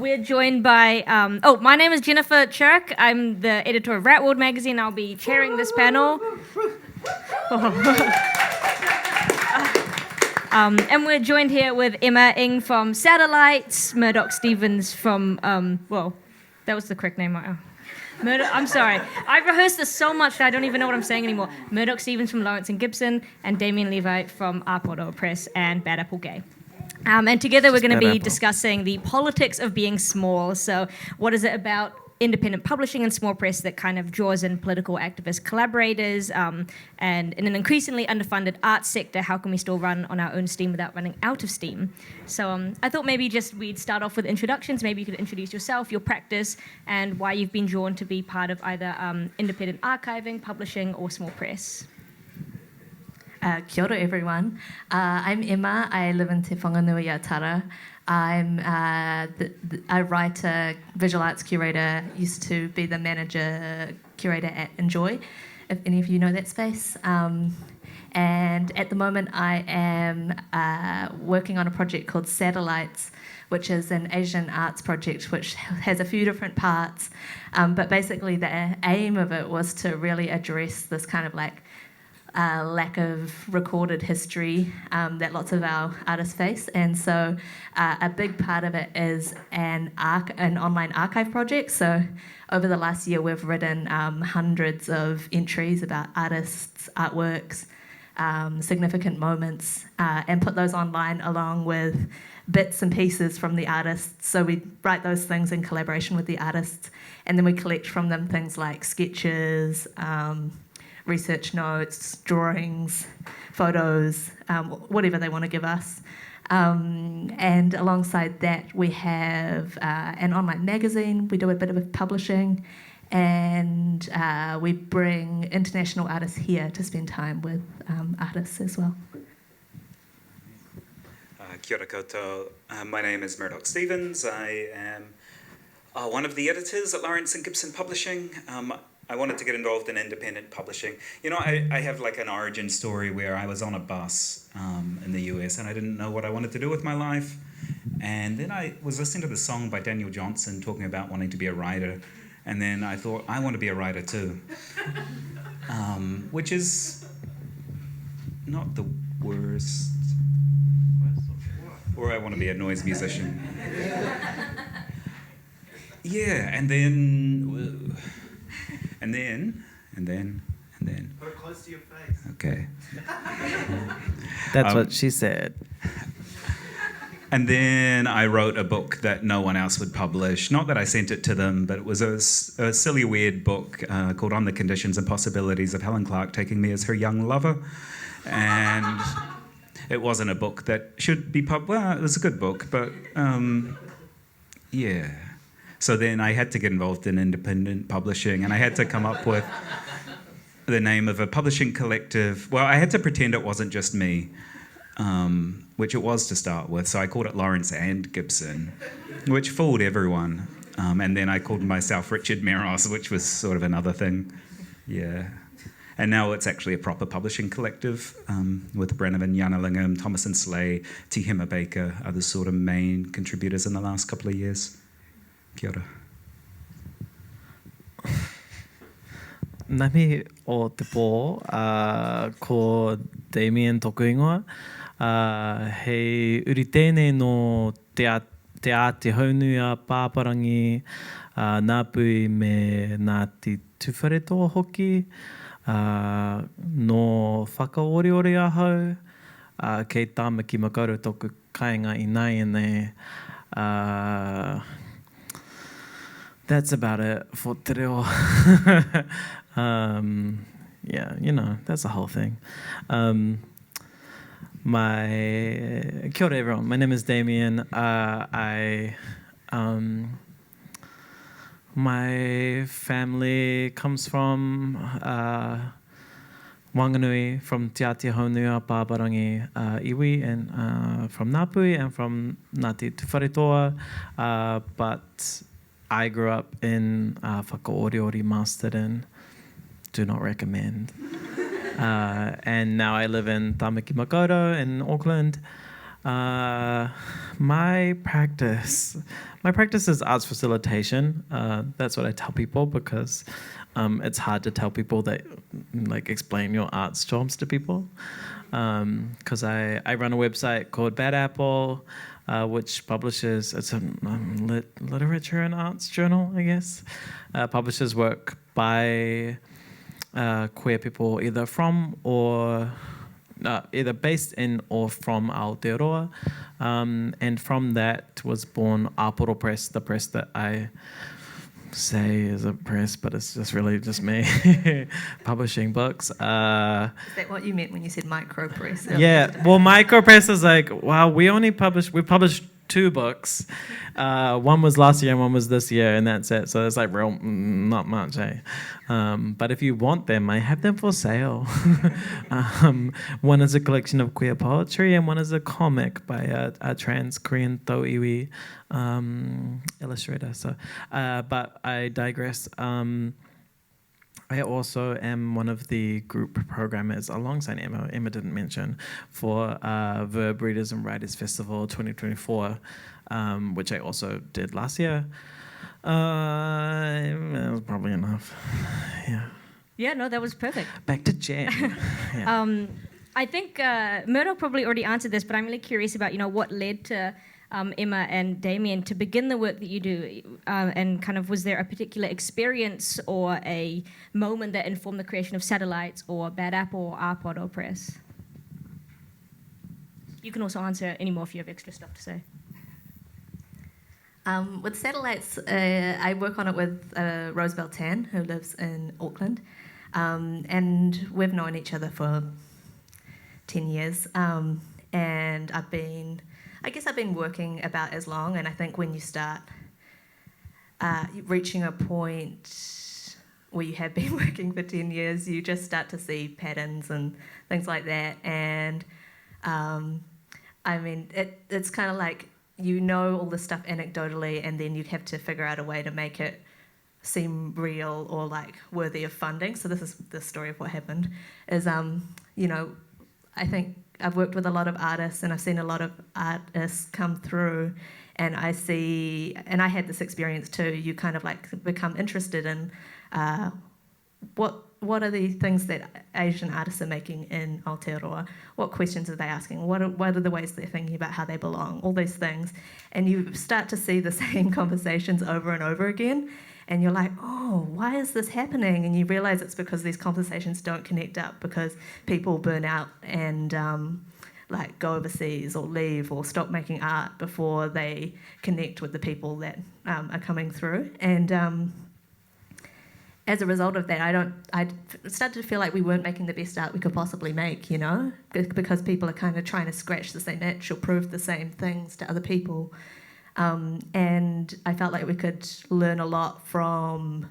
We're joined by, my name is Jennifer Cheuk. I'm the editor of Rat World magazine. I'll be chairing this panel. And we're joined here with Emma Ng from Satellites, Murdoch Stephens from, that was the correct name. I'm sorry. I've rehearsed this so much that I don't even know what I'm saying anymore. Murdoch Stephens from Lawrence and Gibson, and Damien Levi from Aotearoa Press and Bad Apple Gay. And together we're going to be discussing the politics of being small. So what is it about independent publishing and small press that kind of draws in political activist collaborators, and in an increasingly underfunded arts sector, how can we still run on our own steam without running out of steam? So I thought maybe just we'd start off with introductions. Maybe you could introduce yourself, your practice, and why you've been drawn to be part of either independent archiving, publishing, or small press. Kia ora, everyone. I'm Emma. I live in Te Whanganui-a-Tara. I'm a writer, visual arts curator, used to be the manager curator at Enjoy, if any of you know that space. And at the moment I am working on a project called Satellites, which is an Asian arts project which has a few different parts. But basically the aim of it was to really address this kind of like lack of recorded history that lots of our artists face, and so a big part of it is an online archive project. So over the last year we've written hundreds of entries about artists, artworks, significant moments, and put those online along with bits and pieces from the artists. So we write those things in collaboration with the artists, and then we collect from them things like sketches, research notes, drawings, photos, whatever they want to give us. And alongside that, we have an online magazine. We do a bit of publishing, and we bring international artists here to spend time with artists as well. Kia ora koutou. My name is Murdoch Stephens. I am one of the editors at Lawrence and Gibson Publishing. I wanted to get involved in independent publishing. You know, I have like an origin story where I was on a bus in the US and I didn't know what I wanted to do with my life. And then I was listening to the song by Daniel Johnson talking about wanting to be a writer. And then I thought, I want to be a writer too. Which is not the worst. Or I want to be a noise musician. Yeah, and then... Put it close to your face. Okay. That's what she said. And then I wrote a book that no one else would publish. Not that I sent it to them, but it was a silly, weird book called On the Conditions and Possibilities of Helen Clark Taking Me as Her Young Lover. And it wasn't a book that should be published. Well, it was a good book, but yeah. So then I had to get involved in independent publishing, and I had to come up with the name of a publishing collective. Well, I had to pretend it wasn't just me, which it was to start with. So I called it Lawrence and Gibson, which fooled everyone. And then I called myself Richard Meros, which was sort of another thing. Yeah. And now it's actually a proper publishing collective with Brennan Yanalingam, Thomas and Slay, Tihima Baker are the sort of main contributors in the last couple of years. Kia ora. Nami o te pō, ko Damien tōku ingoa. Hei uri tēnei no te āti haunua pāparangi nā pui me nā te tuwharetoa hoki, no whakaoriori ahau, kei tāmaki makaurau tōku kāinga I nai nei. That's about it for te reo. Yeah, you know, that's the whole thing. Kia ora everyone, my name is Damien. My family comes from Wanganui, from Te Āti Haunua, Pāparangi, Iwi, and from Ngāpui and from Ngāti Tuwharetoa, but I grew up in Whakaoriori Masterton. Do not recommend. And now I live in Tamaki Makaurau in Auckland. My practice is arts facilitation. That's what I tell people because it's hard to tell people that, like, explain your arts jobs to people. Because I run a website called Bad Apple, which publishes, it's a literature and arts journal, I guess. Publishes work by queer people either from or either based in or from Aotearoa. And from that was born Aporo Press, the press that I say is a press, but it's just really just me publishing books. Is that what you meant when you said micro press? Yeah, well, micro press is like, wow, we published 2 books. One was last year and one was this year, and that's it. So it's like real, not much, eh? But if you want them, I have them for sale. One is a collection of queer poetry, and one is a comic by a trans Korean Tauiwi illustrator. So, but I digress. I also am one of the group programmers alongside Emma. Emma didn't mention for Verb Readers and Writers Festival 2024, which I also did last year. That was probably enough. Yeah. Yeah, no, that was perfect. Back to Jen. Yeah. I think Murdoch probably already answered this, but I'm really curious about, what led to Emma and Damien to begin the work that you do, and kind of was there a particular experience or a moment that informed the creation of Satellites or Bad Apple or Aporo Press? You can also answer any more if you have extra stuff to say. With Satellites, I work on it with Rosebell Tan, who lives in Auckland, and we've known each other for 10 years, and I've been working about as long, and I think when you start reaching a point where you have been working for 10 years, you just start to see patterns and things like that, and it's kind of like all this stuff anecdotally, and then you have to figure out a way to make it seem real or like worthy of funding. So this is the story of what happened, is I think I've worked with a lot of artists, and I've seen a lot of artists come through, and I had this experience too. You kind of like become interested in what are the things that Asian artists are making in Aotearoa? What questions are they asking? What are the ways they're thinking about how they belong? All those things. And you start to see the same conversations over and over again, and you're like, oh, why is this happening? And you realise it's because these conversations don't connect up, because people burn out and go overseas or leave or stop making art before they connect with the people that are coming through. And as a result of that, I started to feel like we weren't making the best art we could possibly make, because people are kind of trying to scratch the same itch or prove the same things to other people. And I felt like we could learn a lot from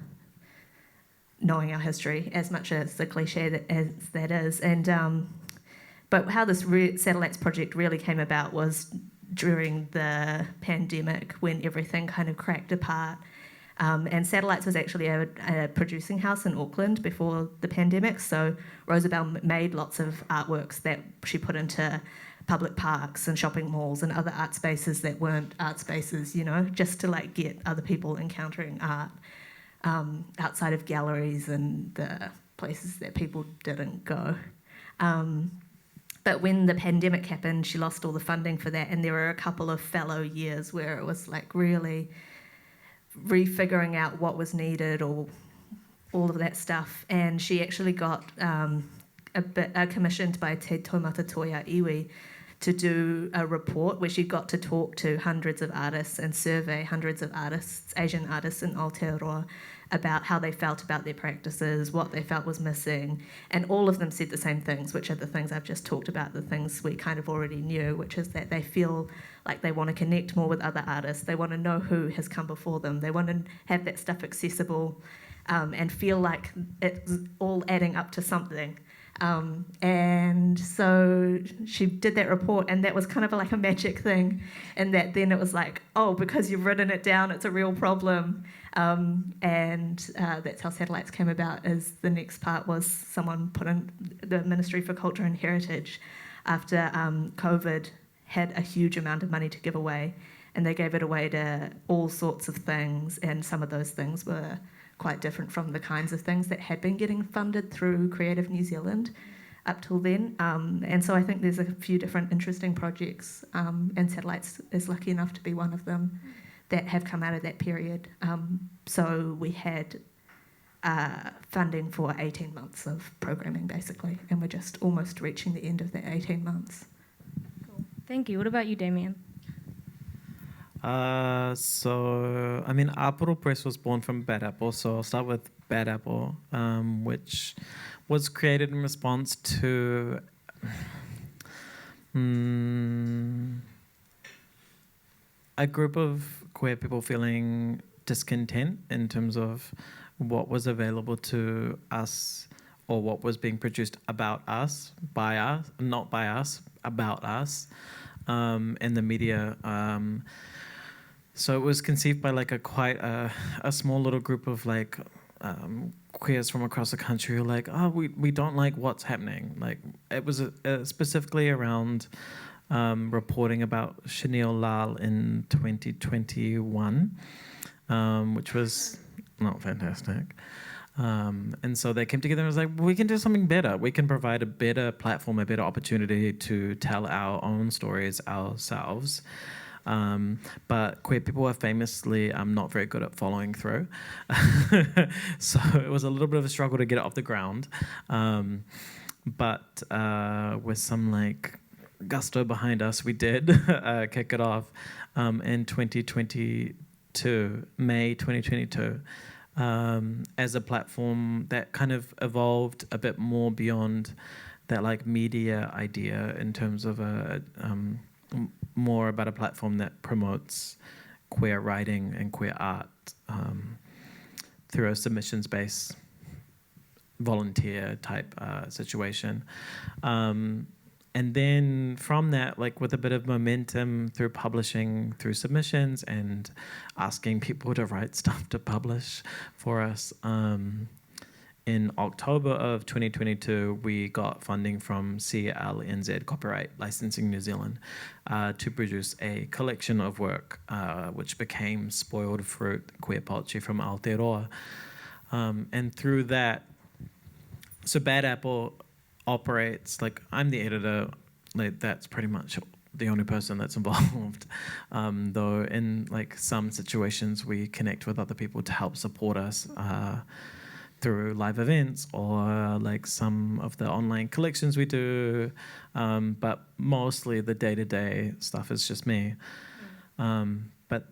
knowing our history, as much as the cliche as that is. And but how this Satellites project really came about was during the pandemic, when everything kind of cracked apart. And Satellites was actually a producing house in Auckland before the pandemic, so Rosabelle made lots of artworks that she put into public parks and shopping malls and other art spaces that weren't art spaces, just to like get other people encountering art outside of galleries and the places that people didn't go. But when the pandemic happened, she lost all the funding for that, and there were a couple of fallow years where it was like really refiguring out what was needed or all of that stuff. And she actually got commissioned by Te Taumata Toia Iwi to do a report where she got to talk to hundreds of artists and survey hundreds of artists, Asian artists in Aotearoa, about how they felt about their practices, what they felt was missing, and all of them said the same things, which are the things I've just talked about, the things we kind of already knew, which is that they feel like they want to connect more with other artists, they want to know who has come before them, they want to have that stuff accessible, and feel like it's all adding up to something. And so she did that report, and that was kind of like a magic thing, and that then it was like, oh, because you've written it down, it's a real problem. And that's how Satellites came about. Is the next part was someone put in the Ministry for Culture and Heritage after COVID had a huge amount of money to give away, and they gave it away to all sorts of things, and some of those things were quite different from the kinds of things that had been getting funded through Creative New Zealand up till then. And so I think there's a few different interesting projects, and Satellites is lucky enough to be one of them, that have come out of that period. So we had funding for 18 months of programming, basically, and we're just almost reaching the end of that 18 months. Cool. Thank you. What about you, Damien? So, I mean, Apple Press was born from Bad Apple, so I'll start with Bad Apple, which was created in response to a group of queer people feeling discontent in terms of what was available to us, or what was being produced about us, by us, not by us, about us, in the media. So it was conceived by like a small little group of like queers from across the country who were like, oh, we don't like what's happening. Like it was specifically around reporting about Chenille Lal in 2021, which was not fantastic. And so they came together and was like, we can do something better. We can provide a better platform, a better opportunity to tell our own stories ourselves. But queer people are famously not very good at following through. So it was a little bit of a struggle to get it off the ground. But with some like gusto behind us, we did kick it off in 2022, May 2022. As a platform that kind of evolved a bit more beyond that like media idea in terms of more about a platform that promotes queer writing and queer art through a submissions-based volunteer type situation. And then from that, like with a bit of momentum through publishing, through submissions and asking people to write stuff to publish for us, in October of 2022, we got funding from CLNZ, Copyright Licensing New Zealand, to produce a collection of work, which became Spoiled Fruit, Queer Poetry from Aotearoa. And through that, so Bad Apple operates, like I'm the editor, like that's pretty much the only person that's involved. Though in like some situations we connect with other people to help support us through live events or like some of the online collections we do. But mostly the day-to-day stuff is just me. But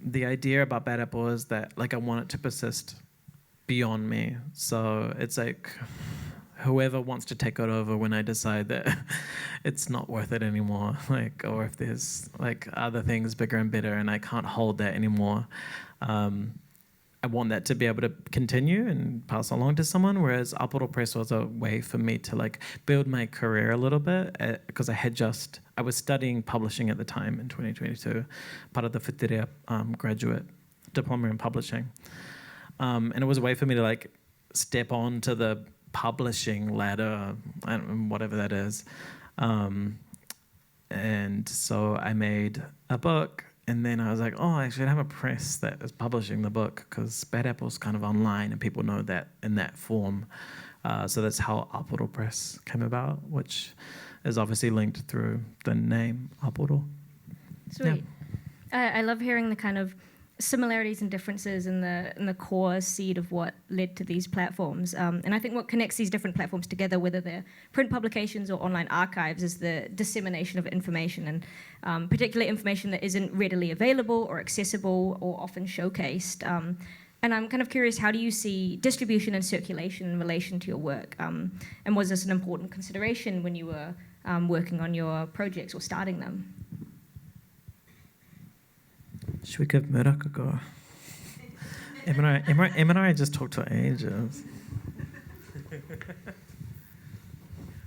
the idea about Bad Apple is that like I want it to persist beyond me. So it's like whoever wants to take it over when I decide that it's not worth it anymore, like, or if there's like other things bigger and better and I can't hold that anymore, I want that to be able to continue and pass along to someone. Whereas Apuro Press was a way for me to like build my career a little bit, because I was studying publishing at the time in 2022, part of the Whitirea graduate diploma in publishing, and it was a way for me to like step on to the publishing ladder, whatever that is. And so I made a book, and then I was like, oh, I should have a press that is publishing the book, because Bad Apple's kind of online and people know that in that form. So that's how Apuro Press came about, which is obviously linked through the name Apuro. Sweet. Yeah. I love hearing the kind of similarities and differences in the core seed of what led to these platforms. And I think what connects these different platforms together, whether they're print publications or online archives, is the dissemination of information, and particularly information that isn't readily available or accessible or often showcased. And I'm kind of curious, how do you see distribution and circulation in relation to your work? And was this an important consideration when you were working on your projects or starting them? Should we give Murdoch a go? Emma and I just talked for ages. I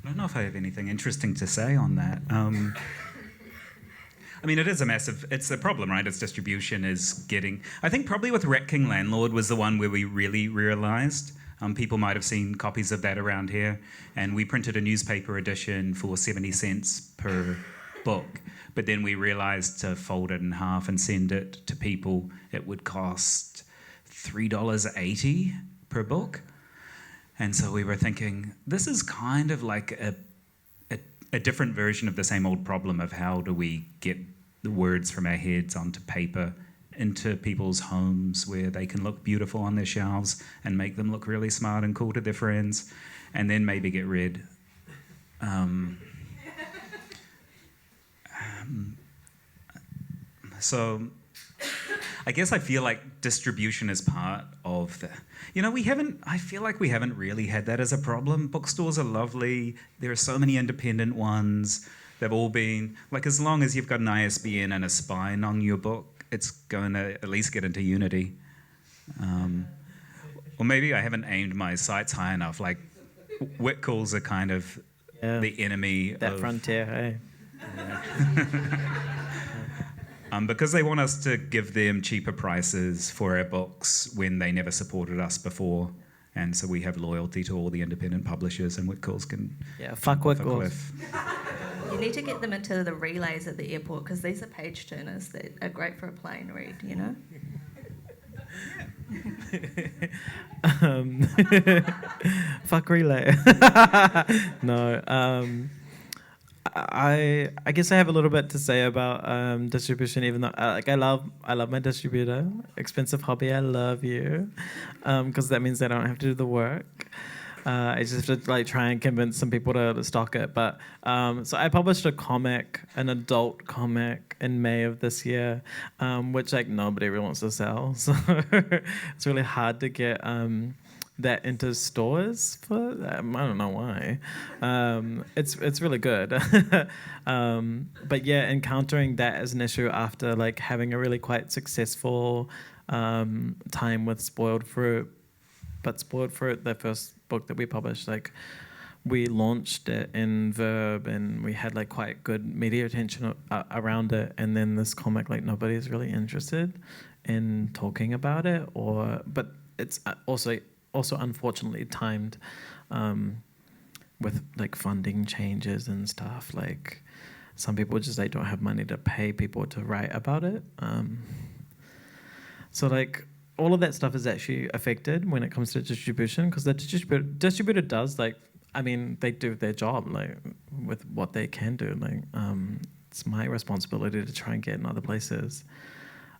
don't know if I have anything interesting to say on that. I mean, it's a problem, right? Its distribution is getting, I think probably with Rat King Landlord was the one where we really realized, people might have seen copies of that around here, and we printed a newspaper edition for 70 cents per book. But then we realized to fold it in half and send it to people, it would cost $3.80 per book. And so we were thinking, this is kind of like a different version of the same old problem of how do we get the words from our heads onto paper into people's homes where they can look beautiful on their shelves and make them look really smart and cool to their friends, and then maybe get read. So I guess I feel like distribution is part of the... I feel like we haven't really had that as a problem. Bookstores are lovely. There are so many independent ones. They've all been... Like, as long as you've got an ISBN and a spine on your book, it's going to at least get into Unity. Or maybe I haven't aimed my sights high enough. Like, Whitcoulls are kind of the enemy that of... frontier, hey? Because they want us to give them cheaper prices for our books when they never supported us before. And so we have loyalty to all the independent publishers, and Whitcoulls can... Yeah, fuck off a Whitcoulls. cliff. You need to get them into the relays at the airport because these are page turners that are great for a plane read, you know? Fuck relay. No. I guess I have a little bit to say about distribution, even though I love my distributor. Expensive Hobby, I love you, because that means I don't have to do the work. I just have to try and convince some people to stock it. But so I published a comic, an adult comic, in May of this year, which nobody really wants to sell. So it's really hard to get that into stores for I don't know why. It's really good. But yeah, encountering that as an issue after having a really quite successful time with Spoiled Fruit. But Spoiled Fruit, the first book that we published, we launched it in Verb and we had quite good media attention around it, and then this comic nobody's really interested in talking about it, but it's also unfortunately timed with funding changes and stuff. Some people just don't have money to pay people to write about it. So all of that stuff is actually affected when it comes to distribution, because the distributor does they do their job with what they can do. It's my responsibility to try and get in other places.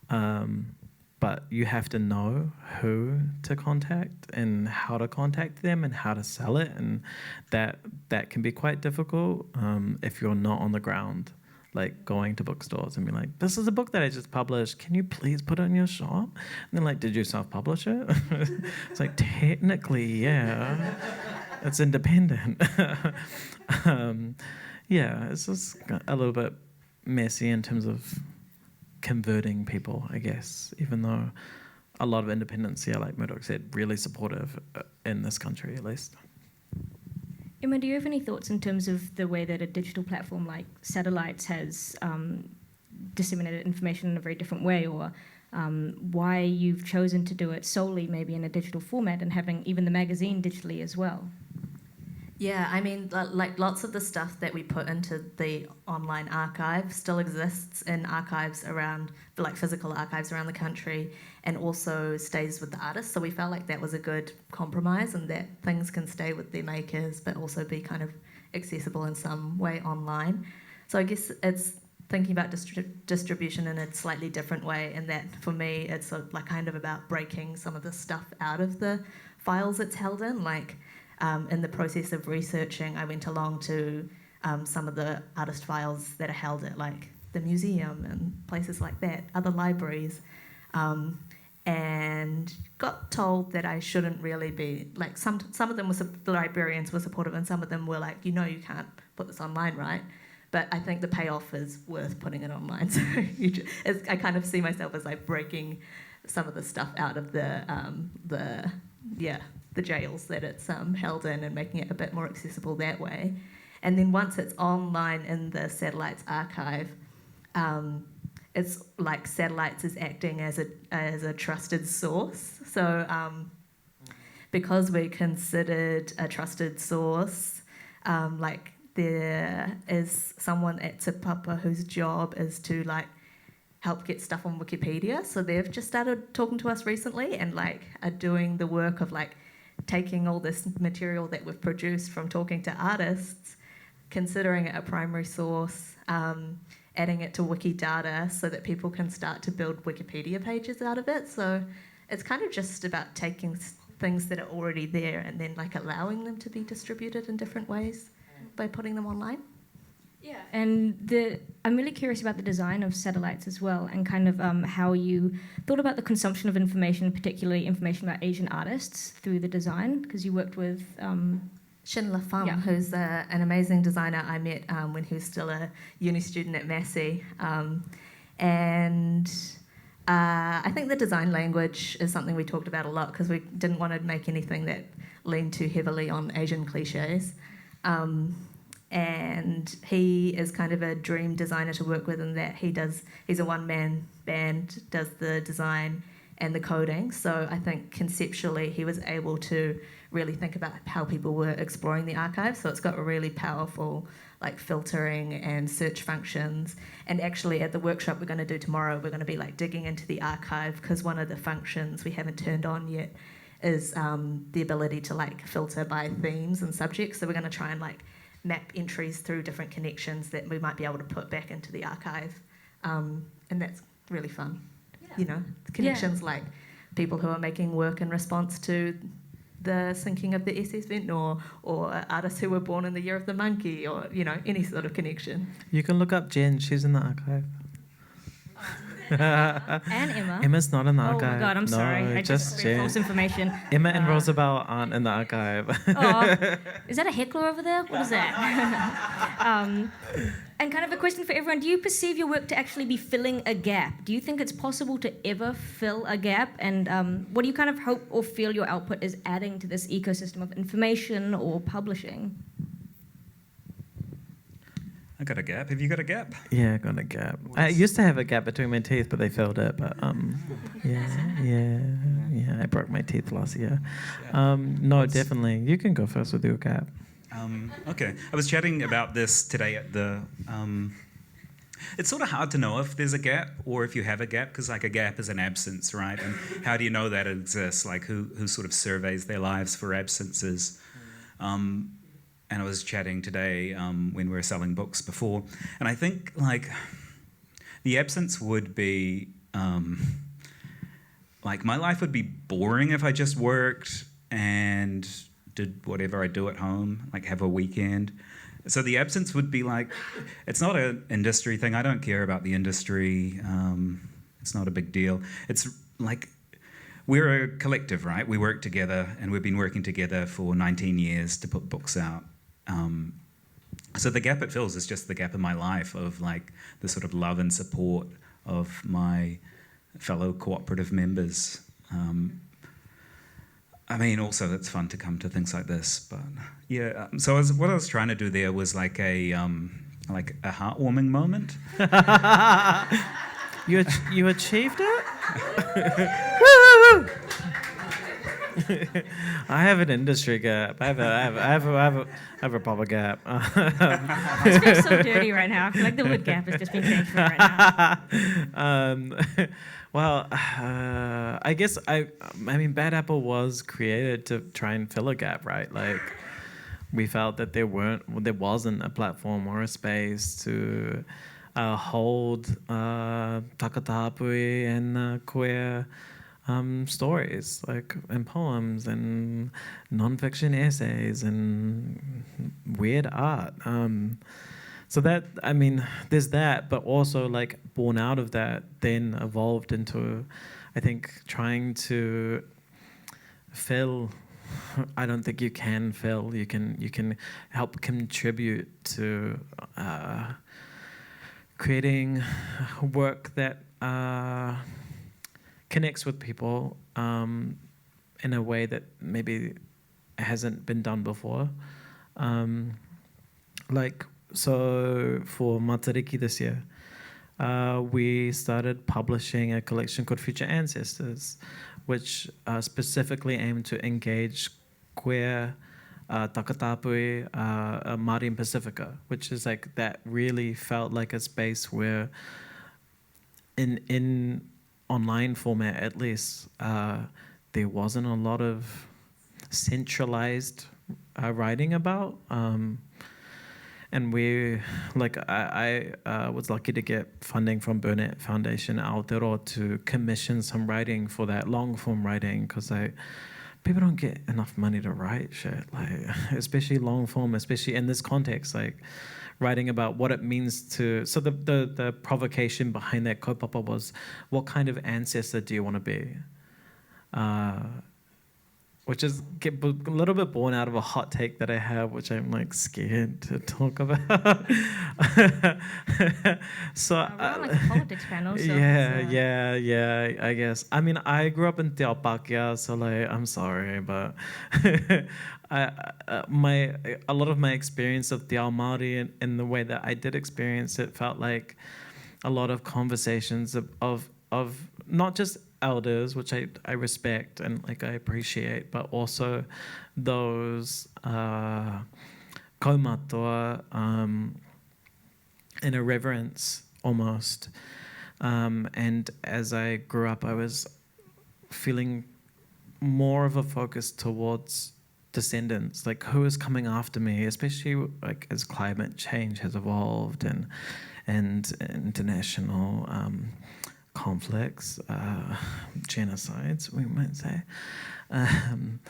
But you have to know who to contact and how to contact them and how to sell it, and that can be quite difficult if you're not on the ground, going to bookstores and be this is a book that I just published. Can you please put it in your shop? And then did you self-publish it? It's technically, yeah, it's independent. Yeah, it's just a little bit messy in terms of converting people, I guess, even though a lot of independents here, like Murdoch said, really supportive in this country at least. Emma, do you have any thoughts in terms of the way that a digital platform like Satellites has disseminated information in a very different way, or why you've chosen to do it solely maybe in a digital format and having even the magazine digitally as well? Yeah, lots of the stuff that we put into the online archive still exists in archives around, physical archives around the country, and also stays with the artists. So we felt like that was a good compromise, and that things can stay with their makers, but also be kind of accessible in some way online. So I guess it's thinking about distribution in a slightly different way, and that for me, it's kind of about breaking some of the stuff out of the files it's held in, in the process of researching, I went along to some of the artist files that are held at the museum and places like that, other libraries, and got told that I shouldn't really be some of them the librarians were supportive, and some of them were you can't put this online, right? But I think the payoff is worth putting it online. So I kind of see myself as breaking some of the stuff out of the jails that it's held in, and making it a bit more accessible that way. And then once it's online in the Satellites archive, it's Satellites is acting as a trusted source. So because we're considered a trusted source, there is someone at Te Papa whose job is to like help get stuff on Wikipedia. So they've just started talking to us recently and like are doing the work of like taking all this material that we've produced from talking to artists, considering it a primary source, adding it to Wikidata so that people can start to build Wikipedia pages out of it. So it's kind of just about taking things that are already there and then like allowing them to be distributed in different ways by putting them online. Yeah, and I'm really curious about the design of satellites as well, and kind of how you thought about the consumption of information, particularly information about Asian artists, through the design, because you worked with Shin La Pham, Yeah. who's an amazing designer I met when he was still a uni student at Massey. And I think the design language is something we talked about a lot because we didn't want to make anything that leaned too heavily on Asian cliches. And he is kind of a dream designer to work with in that he's a one-man band, does the design and the coding. So I think conceptually he was able to really think about how people were exploring the archive. So it's got a really powerful like filtering and search functions. And actually at the workshop we're going to do tomorrow, we're going to be like digging into the archive because one of the functions we haven't turned on yet is the ability to like filter by themes and subjects. So we're going to try and like map entries through different connections that we might be able to put back into the archive. And that's really fun. You know, connections like people who are making work in response to the sinking of the SS Ventnor, or artists who were born in the year of the monkey, or, you know, any sort of connection. You can look up Jen. She's in the archive. and Emma. Emma's not in the archive. Oh my god, I'm sorry. I just Jen. false information. Emma and Rosabelle aren't in the archive. Oh, is that a heckler over there? What is that? And kind of a question for everyone. Do you perceive your work to actually be filling a gap? Do you think it's possible to ever fill a gap? And what do you kind of hope or feel your output is adding to this ecosystem of information or publishing? I got a gap. Have you got a gap? Yeah, I got a gap. I used to have a gap between my teeth, but they filled it. But yeah, I broke my teeth last year. No, definitely. You can go first with your gap. Okay. I was chatting about this today at the... it's sort of hard to know if there's a gap or if you have a gap, because like a gap is an absence, right? And how do you know that it exists? Like who sort of surveys their lives for absences? And I was chatting today when we were selling books before, and I think like the absence would be like my life would be boring if I just worked and did whatever I do at home, like have a weekend. So the absence would be like, it's not an industry thing. I don't care about the industry. It's not a big deal. It's like we're a collective, right? We work together, and we've been working together for 19 years to put books out. So the gap it fills is just the gap in my life of like the sort of love and support of my fellow cooperative members. I mean, also it's fun to come to things like this, but yeah. So what I was trying to do there was like a heartwarming moment. You achieved it? Woo! I have an industry gap. I have a proper gap. This feels so dirty right now. I feel like the word gap has just been changed for right now. Well, I guess I mean, Bad Apple was created to try and fill a gap, right? Like, we felt that there wasn't a platform or a space to hold takatapui and queer stories, like, and poems and non-fiction essays and weird art. So that, I mean, there's that, but also like born out of that then evolved into, I think, trying to fill. I don't think you can fill. You can help contribute to creating work that connects with people in a way that maybe hasn't been done before. So for Matariki this year, we started publishing a collection called Future Ancestors, which specifically aimed to engage queer Takatapui, Māori and Pacifica, which is like that really felt like a space where in online format at least, there wasn't a lot of centralized writing about. And we, like, I was lucky to get funding from Burnett Foundation Aotearoa to commission some writing for that long form writing, because people don't get enough money to write shit, like especially long form, especially in this context, like writing about what it means to. So the provocation behind that kaupapa was, what kind of ancestor do you want to be? Which is a little bit born out of a hot take that I have, which I'm like scared to talk about. So we're on like a politics panel. So yeah, I guess. I mean, I grew up in Te Ao Pākehā, so like, I'm sorry, but a lot of my experience of Te Ao Māori and the way that I did experience it felt like a lot of conversations of not just elders, which I respect and like I appreciate, but also those kaumatoa in a reverence almost. And as I grew up, I was feeling more of a focus towards descendants, like who is coming after me, especially like as climate change has evolved and international conflicts, genocides, we might say. I'm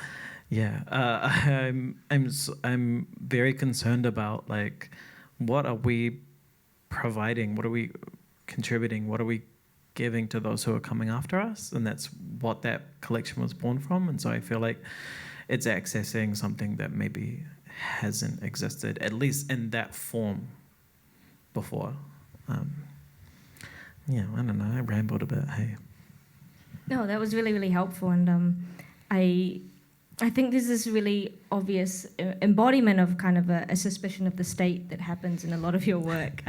very concerned about like, what are we providing? What are we contributing? What are we giving to those who are coming after us? And that's what that collection was born from. And so I feel like it's accessing something that maybe hasn't existed, at least in that form, before. I don't know. I rambled a bit. Hey. No, that was really, really helpful, and I think there's this really obvious embodiment of kind of a suspicion of the state that happens in a lot of your work,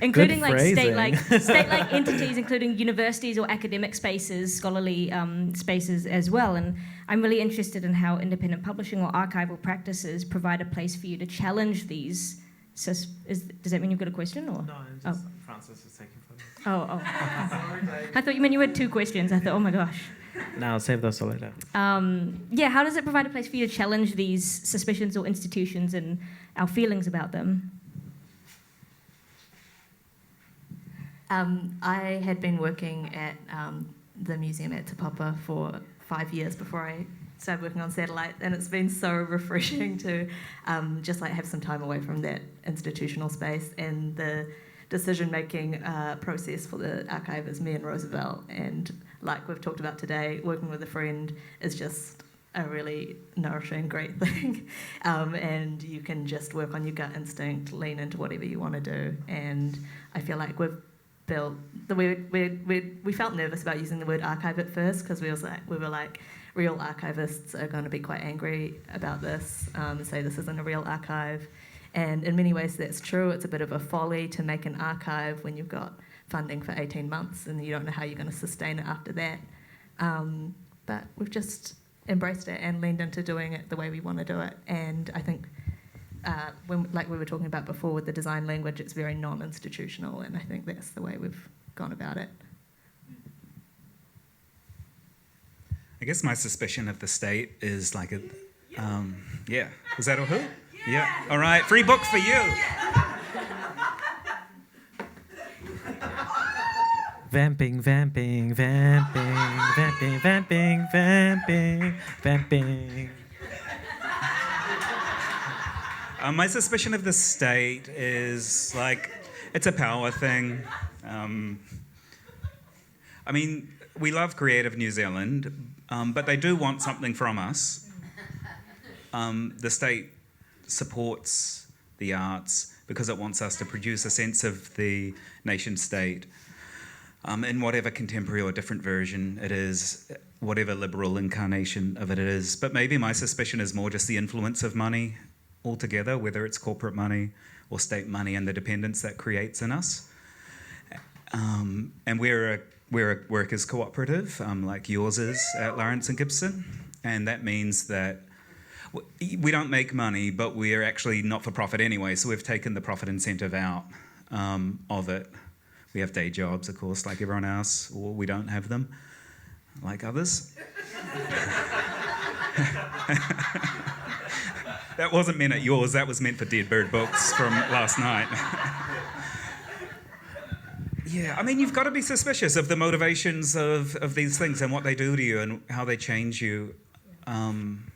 including like state-like entities, including universities or academic spaces, scholarly spaces as well. And I'm really interested in how independent publishing or archival practices provide a place for you to challenge these. Does that mean you've got a question? Or? No, just Francis is taking photos. Oh. I thought you meant you had two questions. I thought, oh my gosh. No, I'll save those for later. How does it provide a place for you to challenge these suspicions or institutions and our feelings about them? I had been working at the museum at Te Papa for 5 years before I started working on Satellite, and it's been so refreshing to just like have some time away from that institutional space. And the decision-making process for the archive is me and Roosevelt, and like we've talked about today, working with a friend is just a really nourishing, great thing. And you can just work on your gut instinct, lean into whatever you want to do. And I feel like we've built we felt nervous about using the word archive at first, because we were like real archivists are going to be quite angry about this, say this isn't a real archive. And in many ways that's true. It's a bit of a folly to make an archive when you've got funding for 18 months and you don't know how you're going to sustain it after that. But we've just embraced it and leaned into doing it the way we want to do it. And I think, when, like we were talking about before with the design language, it's very non-institutional, and I think that's the way we've gone about it. I guess my suspicion of the state is like a, Is that a who? Yeah. All right. Free book for you. Vamping, vamping, vamping, vamping, vamping, vamping, vamping. My suspicion of the state is like, it's a power thing. I mean, we love Creative New Zealand, but they do want something from us. The state supports the arts because it wants us to produce a sense of the nation state in whatever contemporary or different version it is, whatever liberal incarnation of it is. But maybe my suspicion is more just the influence of money altogether, whether it's corporate money or state money, and the dependence that creates in us. And we're a workers' cooperative, like yours is at Lawrence and Gibson, and that means that We don't make money, but we're actually not for profit anyway, so we've taken the profit incentive out of it. We have day jobs, of course, like everyone else, or we don't have them, like others. That wasn't meant at yours, that was meant for Dead Bird Books from last night. Yeah, I mean, you've got to be suspicious of the motivations of these things and what they do to you and how they change you. And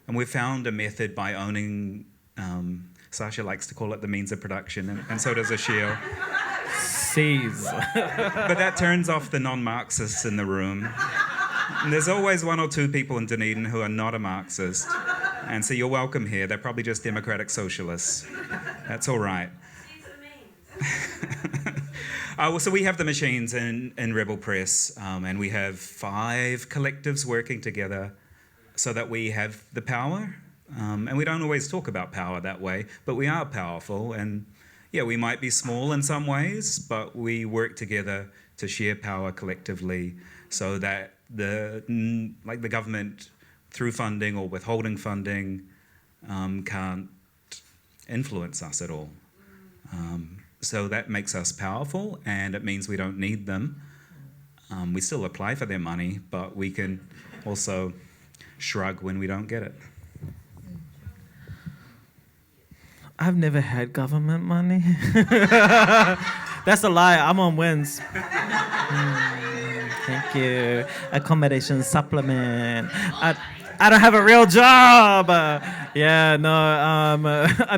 we've found a method by owning, Sasha likes to call it the means of production, and so does Ashiel. Seize. But that turns off the non-Marxists in the room. And there's always one or two people in Dunedin who are not a Marxist. And so you're welcome here. They're probably just democratic socialists. That's all right. So we have the machines in Rebel Press, and we have 5 collectives working together so that we have the power. And we don't always talk about power that way, but we are powerful. And yeah, we might be small in some ways, but we work together to share power collectively so that the government, through funding or withholding funding, can't influence us at all. So that makes us powerful, and it means we don't need them. We still apply for their money, but we can also shrug when we don't get it. I've never had government money. That's a lie. I'm on wins. Thank you. Accommodation supplement. I don't have a real job. Yeah, no. I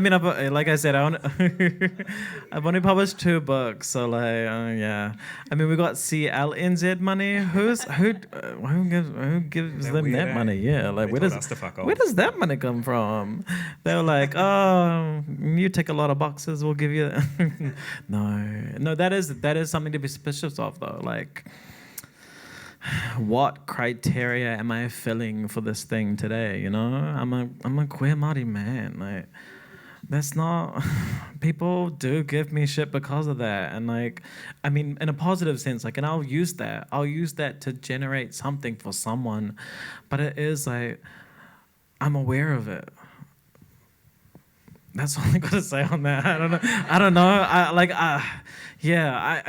mean, like I said, I've only published 2 books, so yeah. I mean, we got CLNZ money. Who gives them that money? Yeah, like where does that money come from? They were like, oh, you tick a lot of boxes, we'll give you. No, that is something to be suspicious of, though. Like, what criteria am I filling for this thing today? You know, I'm a queer Māori man. Like, that's not. People do give me shit because of that, and like, I mean, in a positive sense, like, and I'll use that. I'll use that to generate something for someone, but it is like, I'm aware of it. That's all I gotta say on that. I don't know. I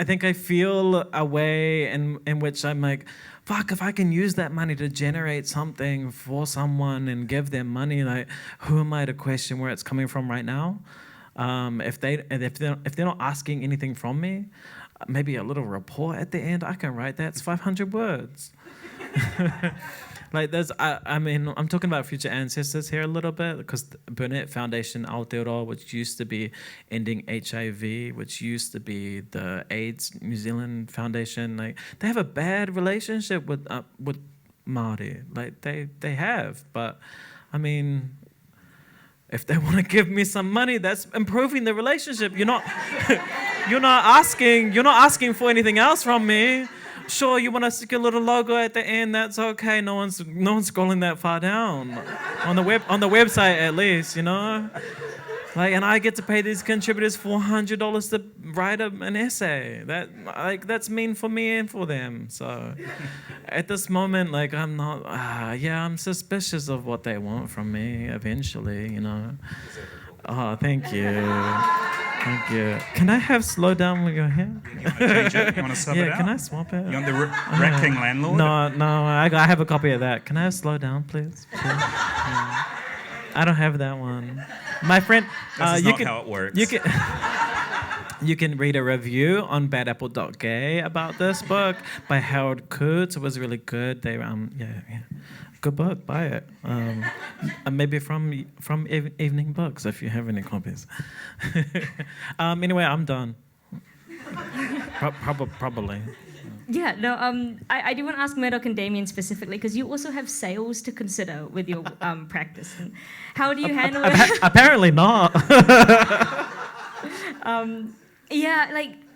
think I feel a way in which I'm like, fuck, if I can use that money to generate something for someone and give them money, like, who am I to question where it's coming from right now? If they're not asking anything from me, maybe a little report at the end, I can write that. It's 500 words. Like, I mean, I'm talking about future ancestors here a little bit, because the Burnett Foundation Aotearoa, which used to be Ending HIV, which used to be the AIDS New Zealand Foundation, like, they have a bad relationship with Māori. Like, they have, but I mean, if they want to give me some money, that's improving the relationship. You're not asking for anything else from me. Sure, you want to stick a little logo at the end, that's okay. No one's scrolling that far down. On the website at least, you know? Like, and I get to pay these contributors $400 to write an essay. That's mean for me and for them. So at this moment, like, I'm not, I'm suspicious of what they want from me eventually, you know? Oh, thank you. Thank you. Can I have slow down with your hair? You want to change it? You want to swap it out? Can I swap it? You want the Rat King landlord? No, I have a copy of that. Can I have slow down, please? Yeah. I don't have that one. My friend, this is not how it works. You can read a review on badapple.gay about this book by Harold Coots. It was really good. They good book. Buy it. Maybe from Evening Books if you have any copies. Anyway, I'm done. Probably. Yeah, no, I do want to ask Murdoch and Damien specifically, because you also have sales to consider with your practice. And how do you handle it? Apparently not.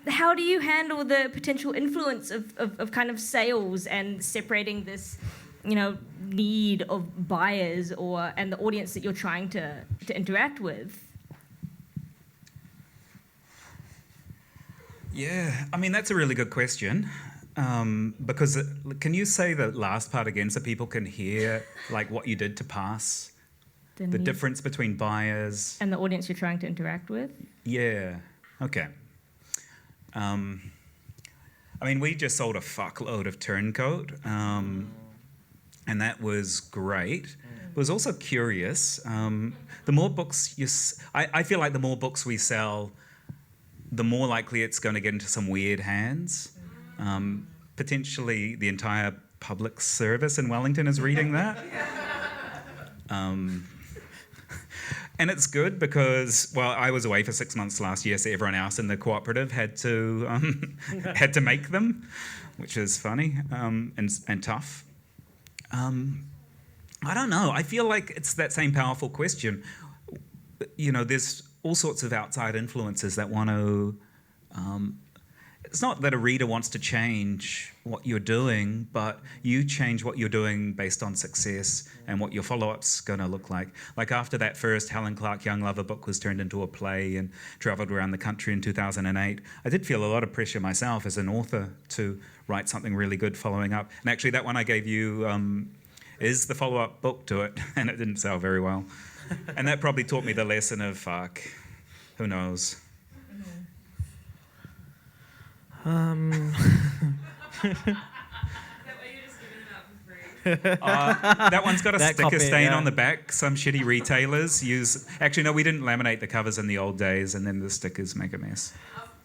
How do you handle the potential influence of kind of sales and separating this, you know, need of buyers and the audience that you're trying to interact with? Yeah, I mean, that's a really good question. Because can you say the last part again so people can hear like what you did to pass the needs difference between buyers. and the audience you're trying to interact with. Yeah. Okay. I mean, we just sold a fuckload of Turncoat, and that was great. It was also curious. The more books I feel like the more books we sell, the more likely it's going to get into some weird hands. Potentially the entire public service in Wellington is reading that. And it's good because, well, I was away for 6 months last year, so everyone else in the cooperative had to make them, which is funny and tough. I don't know. I feel like it's that same powerful question. You know, there's all sorts of outside influences that want to. It's not that a reader wants to change what you're doing, but you change what you're doing based on success and what your follow-up's going to look like. Like after that first Helen Clark Young Lover book was turned into a play and travelled around the country in 2008, I did feel a lot of pressure myself as an author to write something really good following up. And actually that one I gave you is the follow-up book to it, and it didn't sell very well. And that probably taught me the lesson of, fuck, who knows? That one's got a That sticker copy, stain yeah. on the back. Some shitty retailers use... Actually, no, we didn't laminate the covers in the old days, and then the stickers make a mess.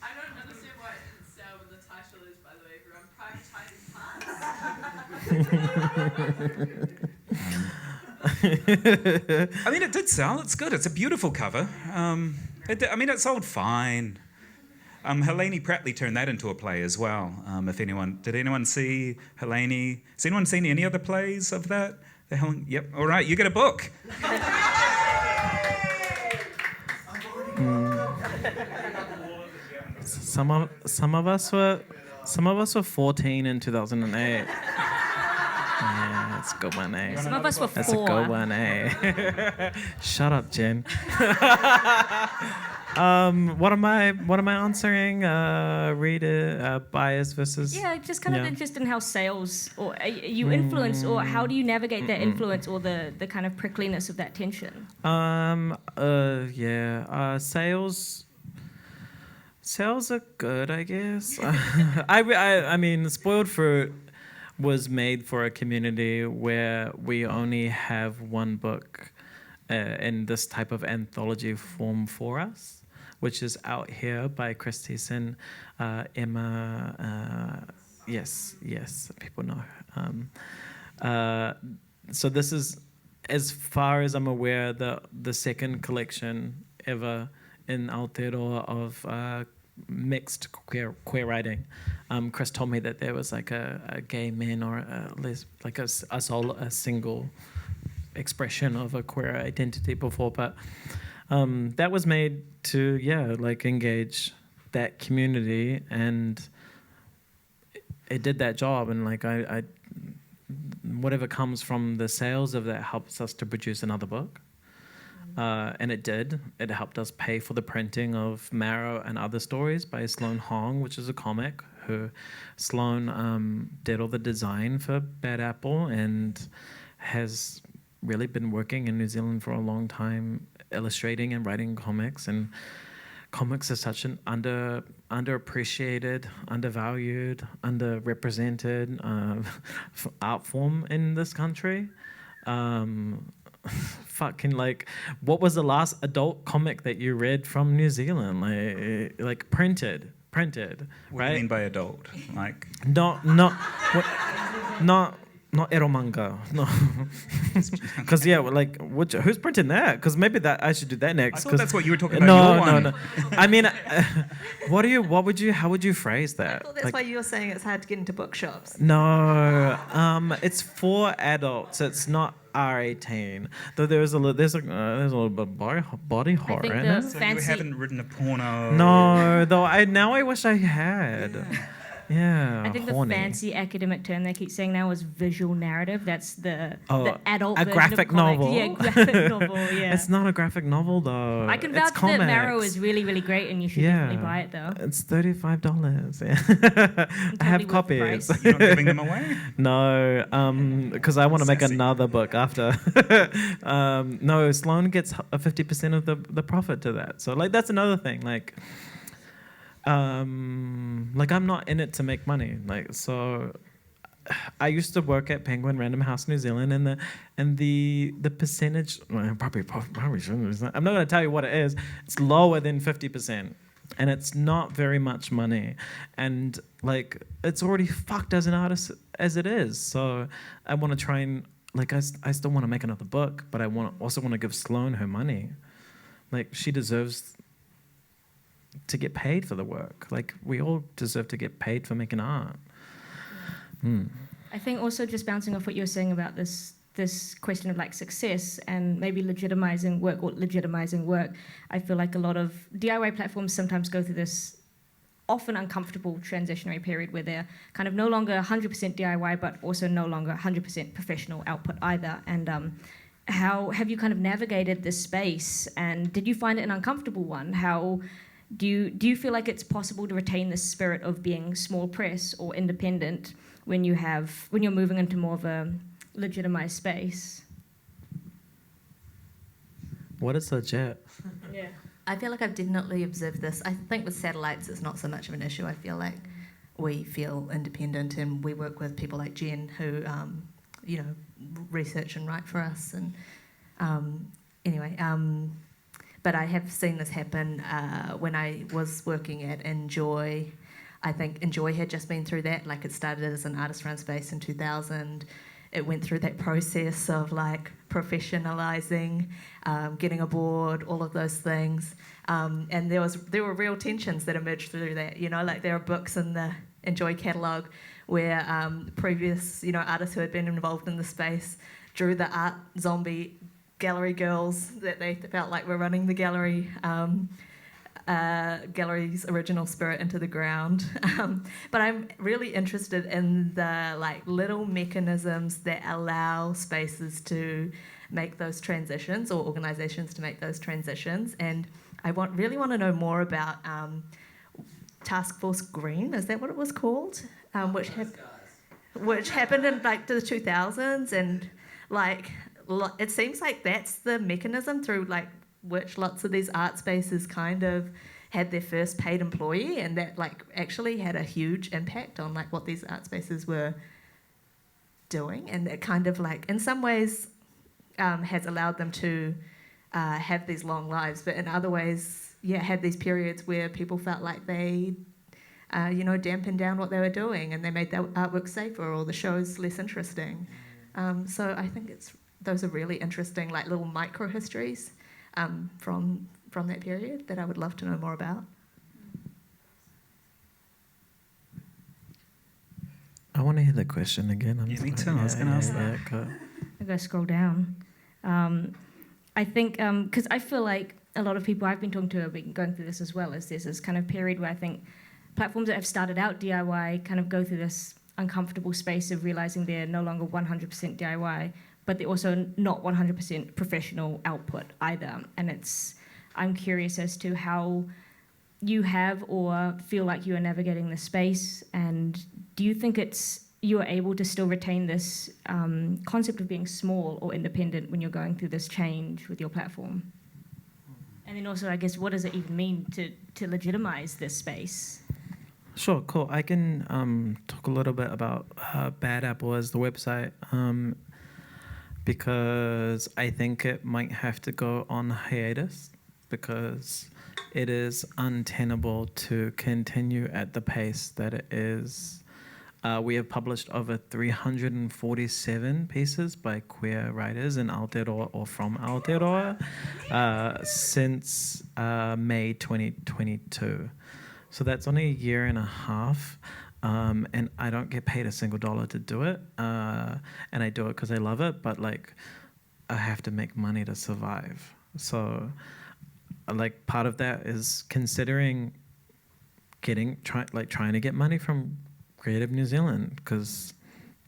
I don't understand why it didn't sell, but the title is, by the way, everyone privatising parts. I mean, it did sell. It's good. It's a beautiful cover. It sold fine. Helene Prattley turned that into a play as well. Did anyone see Helene? Has anyone seen any other plays of that? Yep. All right, you get a book. Some of us were 14 in 2008. Yeah, that's a good one, eh? Some of us were That's a 4. good one, eh? Shut up, Jen. What am I answering? Reader bias versus. Yeah, just kind of interested in how sales or you influence, or how do you navigate that influence or the kind of prickliness of that tension? Sales are good, I guess. I mean, Spoiled Fruit was made for a community where we only have one book in this type of anthology form for us, which is Out Here by Chris Thiessen, Emma. Yes, people know. So this is, as far as I'm aware, the second collection ever in Aotearoa of mixed queer writing. Chris told me that there was like a gay man or a single expression of a queer identity before, but that was made to engage that community, and it did that job. And like I whatever comes from the sales of that helps us to produce another book. And it did. It helped us pay for the printing of Marrow and Other Stories by Sloane Hong, which is a comic. Sloane did all the design for Bad Apple and has really been working in New Zealand for a long time, illustrating and writing comics. And comics are such an underappreciated, undervalued, underrepresented art form in this country. Fucking what was the last adult comic that you read from New Zealand? Like printed, What do you mean by adult? Like not ero manga, no. Because who's printing that? Because maybe that I should do that next. I thought that's what you were talking about. No. I mean, how would you phrase that? I thought that's why you were saying it's hard to get into bookshops. No, it's for adults. It's not R18. Though there's a little bit of body horror in it. So you haven't written a porno? No, though I wish I had. Yeah, I think the horny. fancy academic term they keep saying now is visual narrative. That's the adult a version graphic of comics. novel. Yeah, graphic novel. Yeah. It's not a graphic novel though. I can It's vouch that Marrow comics. is really, really great, and you should definitely buy it though. It's $35. Yeah. I Totally have worth the copies. price. You're not giving them away? No, because I want to make Sassy. another book after. No, Sloan gets a 50% of the profit to that. So like that's another thing. Like I'm not in it to make money. Like so, I used to work at Penguin Random House New Zealand, and the percentage well, probably shouldn't. I'm not going to tell you what it is. It's lower than 50%. And it's not very much money, and like it's already fucked as an artist as it is. So I want to try and like I still want to make another book, but I also want to give Sloan her money. Like she deserves to get paid for the work. Like we all deserve to get paid for making art. I think also just bouncing off what you were saying about this question of like success and maybe legitimizing work. I feel like a lot of DIY platforms sometimes go through this often uncomfortable transitionary period where they're kind of no longer 100% DIY, but also no longer 100% professional output either. And how have you kind of navigated this space? And did you find it an uncomfortable one? How do you feel like it's possible to retain the spirit of being small press or independent when you're moving into more of a legitimized space? What is legit? Yeah. I feel like I've definitely observed this. I think with satellites, it's not so much of an issue. I feel like we feel independent, and we work with people like Jen who, research and write for us. And but I have seen this happen when I was working at Enjoy. I think Enjoy had just been through that. Like it started as an artist-run space in 2000. It went through that process of like professionalizing, getting a board, all of those things, and there were real tensions that emerged through that. Like there are books in the Enjoy catalogue where previous artists who had been involved in the space drew the art zombie gallery girls that they felt like were running the gallery's original spirit into the ground. But I'm really interested in the like little mechanisms that allow spaces to make those transitions, or organizations to make those transitions. And I really want to know more about Task Force Green, is that what it was called? Which happened in like the 2000s, and like it seems like that's the mechanism through like which lots of these art spaces kind of had their first paid employee, and that like actually had a huge impact on like what these art spaces were doing, and it kind of like in some ways has allowed them to have these long lives, but in other ways had these periods where people felt like they dampened down what they were doing, and they made their artwork safer or the shows less interesting. So I think those are really interesting like little micro histories from that period that I would love to know more about. I want to hear the question again. Me too. I was going to ask that. Cool. I'm going to scroll down. I think, because I feel like a lot of people I've been talking to have been going through this as well, as there's this kind of period where I think platforms that have started out DIY kind of go through this uncomfortable space of realizing they're no longer 100% DIY, but they're also not 100% professional output either. And I'm curious as to how you have or feel like you are navigating the space, and do you think you are able to still retain this concept of being small or independent when you're going through this change with your platform? And then also, I guess, what does it even mean to legitimize this space? Sure, cool. I can talk a little bit about Bad Apple as the website, because I think it might have to go on hiatus, because it is untenable to continue at the pace that it is. We have published over 347 pieces by queer writers in Aotearoa or from Aotearoa since May 2022. So that's only a year and a half, and I don't get paid a single dollar to do it, and I do it because I love it, but like I have to make money to survive. So like part of that is considering trying to get money from Creative New Zealand, because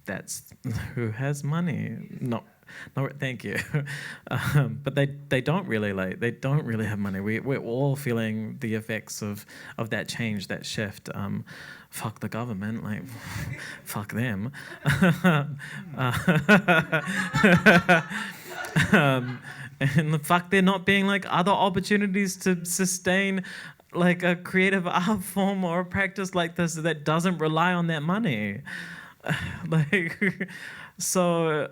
that's who has money. No, thank you. But they don't really have money. We're all feeling the effects of that change, that shift. Fuck the government, like fuck them. And the fuck there not being like other opportunities to sustain like a creative art form or a practice like this that doesn't rely on that money. Like, so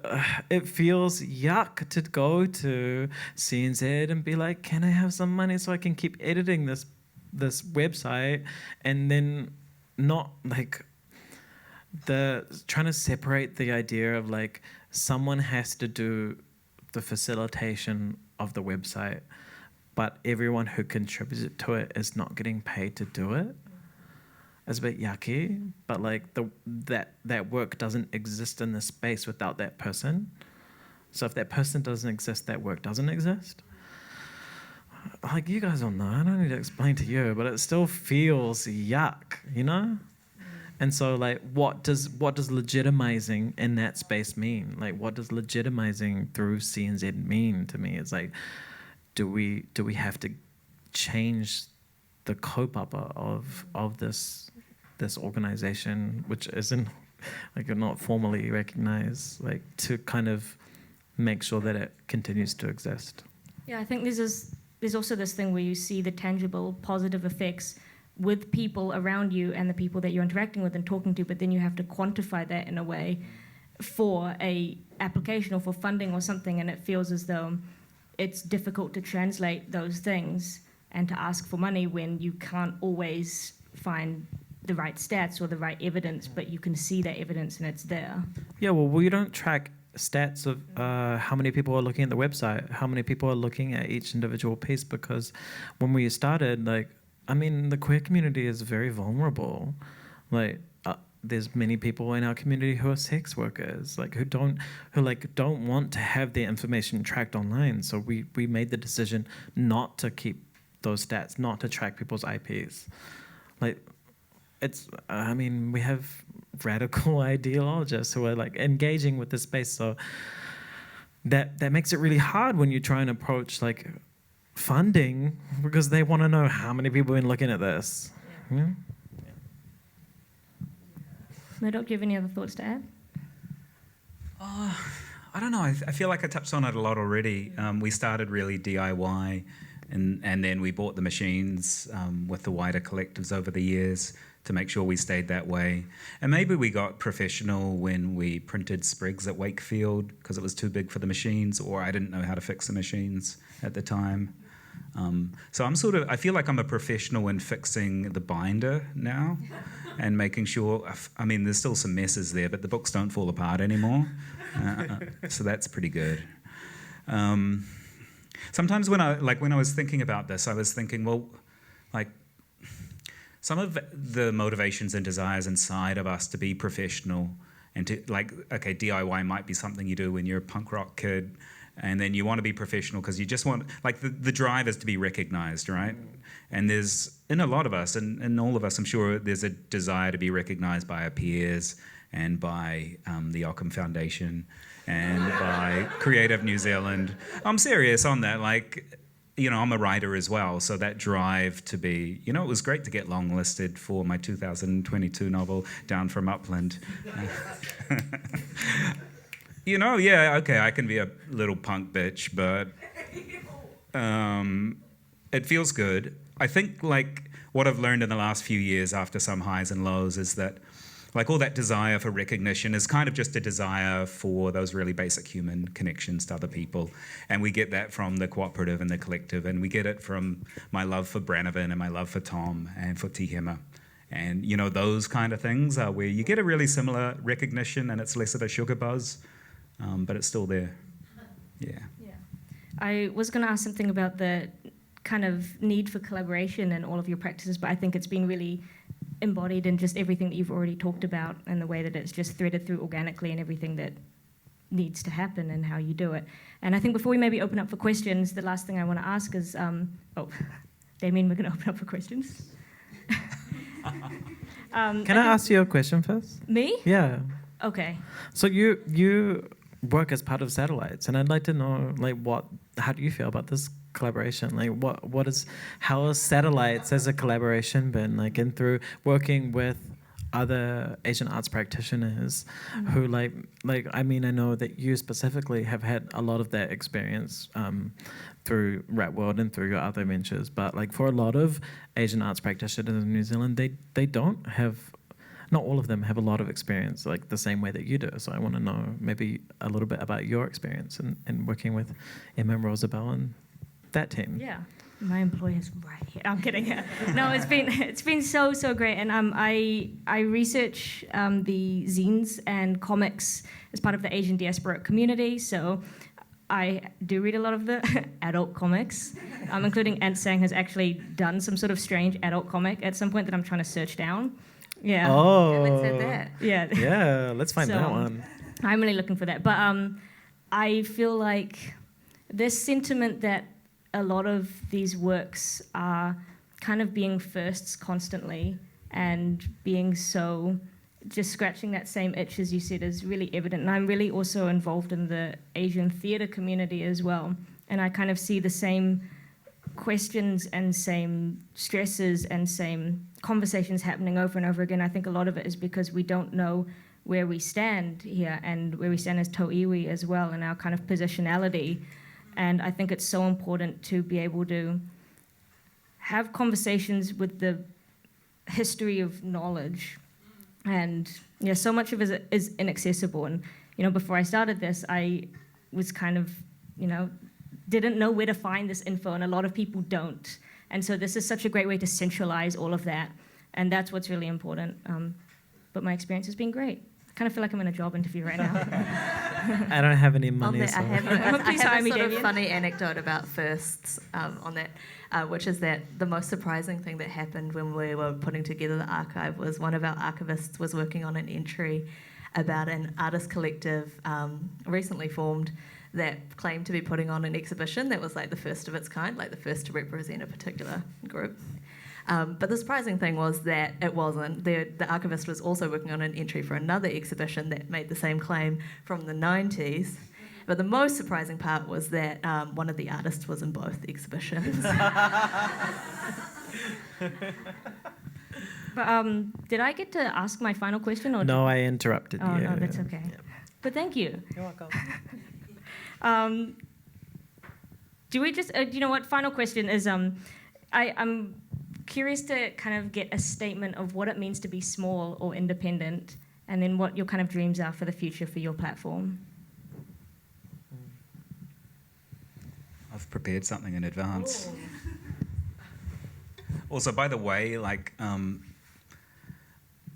it feels yuck to go to CNZ and be like, can I have some money so I can keep editing this website, and then not like trying to separate the idea of like someone has to do the facilitation of the website, but everyone who contributed to it is not getting paid to do it. It's a bit yucky, but like that work doesn't exist in the space without that person. So if that person doesn't exist, that work doesn't exist. Like, you guys all know, I don't need to explain to you, but it still feels yuck, you know? And so like what does legitimizing in that space mean? Like, what does legitimizing through CNZ mean to me? It's like, do we have to change the kaupapa of this organization, which isn't like not formally recognized, like to kind of make sure that it continues to exist? Yeah, I think there's also this thing where you see the tangible positive effects with people around you and the people that you're interacting with and talking to, but then you have to quantify that in a way for a application or for funding or something, and it feels as though it's difficult to translate those things and to ask for money when you can't always find the right stats or the right evidence, but you can see that evidence and it's there. Yeah, well, we don't track stats of how many people are looking at the website, how many people are looking at each individual piece, because when we started, like, I mean, the queer community is very vulnerable. Like, there's many people in our community who are sex workers, like who don't want to have their information tracked online. So we made the decision not to keep those stats, not to track people's IPs. Like, it's, I mean, we have radical ideologists who are like engaging with the space. So that makes it really hard when you try and approach like funding, because they want to know how many people have been looking at this. Yeah. Murdoch, do you have any other thoughts to add? I don't know. I feel like I touched on it a lot already. We started really DIY, and then we bought the machines with the wider collectives over the years to make sure we stayed that way. And maybe we got professional when we printed sprigs at Wakefield because it was too big for the machines, or I didn't know how to fix the machines at the time. So I feel like I'm a professional in fixing the binder now and making sure, I mean, there's still some messes there, but the books don't fall apart anymore. So that's pretty good. Sometimes when I was thinking about this, I was thinking, well, like, some of the motivations and desires inside of us to be professional and to, like, okay, DIY might be something you do when you're a punk rock kid, and then you want to be professional because you just want, like, the drive is to be recognized, right? And there's, in a lot of us, and all of us, I'm sure, there's a desire to be recognized by our peers and by the Ockham Foundation and by Creative New Zealand. I'm serious on that. Like, you know, I'm a writer as well, so that drive to be, you know, it was great to get longlisted for my 2022 novel, Down from Upland. You know, yeah, okay, I can be a little punk bitch, but it feels good. I think, like, what I've learned in the last few years after some highs and lows is that, like, all that desire for recognition is kind of just a desire for those really basic human connections to other people. And we get that from the cooperative and the collective, and we get it from my love for Branovan and my love for Tom and for Tihema. And, you know, those kind of things are where you get a really similar recognition, and it's less of a sugar buzz, but it's still there. Yeah. I was going to ask something about the kind of need for collaboration in all of your practices, but I think it's been really embodied in just everything that you've already talked about, and the way that it's just threaded through organically and everything that needs to happen and how you do it. And I think before we maybe open up for questions, the last thing I want to ask is, Damien, we're going to open up for questions. Can I ask you a question first? Me? Yeah. Okay. So you work as part of Satellites, and I'd like to know how do you feel about this collaboration? Like how has Satellites as a collaboration been like in through working with other Asian arts practitioners who like I mean I know that you specifically have had a lot of that experience through Rap World and through your other ventures, but like for a lot of Asian arts practitioners in New Zealand, they don't have, not all of them have a lot of experience like the same way that you do. So I want to know maybe a little bit about your experience in working with Emma and Rosabelle and that team. Yeah, my employer's right here. I'm kidding. No, it's been so great, and I research the zines and comics as part of the Asian diaspora community. So I do read a lot of the adult comics, including Ant Sang has actually done some sort of strange adult comic at some point that I'm trying to search down. Yeah. Oh. Let's have that. Yeah. Yeah, let's find So, that one. I'm really looking for that. But I feel like this sentiment that a lot of these works are kind of being firsts constantly and being so just scratching that same itch, as you said, is really evident. And I'm really also involved in the Asian theatre community as well. And I kind of see the same questions and same stresses and same conversations happening over and over again. I think a lot of it is because we don't know where we stand here and where we stand as To'iwi as well, and our kind of positionality. And I think it's so important to be able to have conversations with the history of knowledge. And yeah, so much of it is inaccessible. And before I started this, I was kind of, didn't know where to find this info, and a lot of people don't. And so this is such a great way to centralize all of that, and that's what's really important. But my experience has been great. I kind of feel like I'm in a job interview right now. I don't have any money. I So. have Please a hire me, sort of Damien. funny anecdote about firsts on that, which is that the most surprising thing that happened when we were putting together the archive was one of our archivists was working on an entry about an artist collective recently formed that claimed to be putting on an exhibition that was like the first of its kind, like the first to represent a particular group. But the surprising thing was that it wasn't. The archivist was also working on an entry for another exhibition that made the same claim from the 90s. But the most surprising part was that one of the artists was in both exhibitions. But did I get to ask my final question? Or No, I interrupted you. Oh, no, that's okay. Yeah. But thank you. You're welcome. Do we just, what, final question is, I'm curious to kind of get a statement of what it means to be small or independent, and then what your kind of dreams are for the future for your platform. I've prepared something in advance. Also, by the way,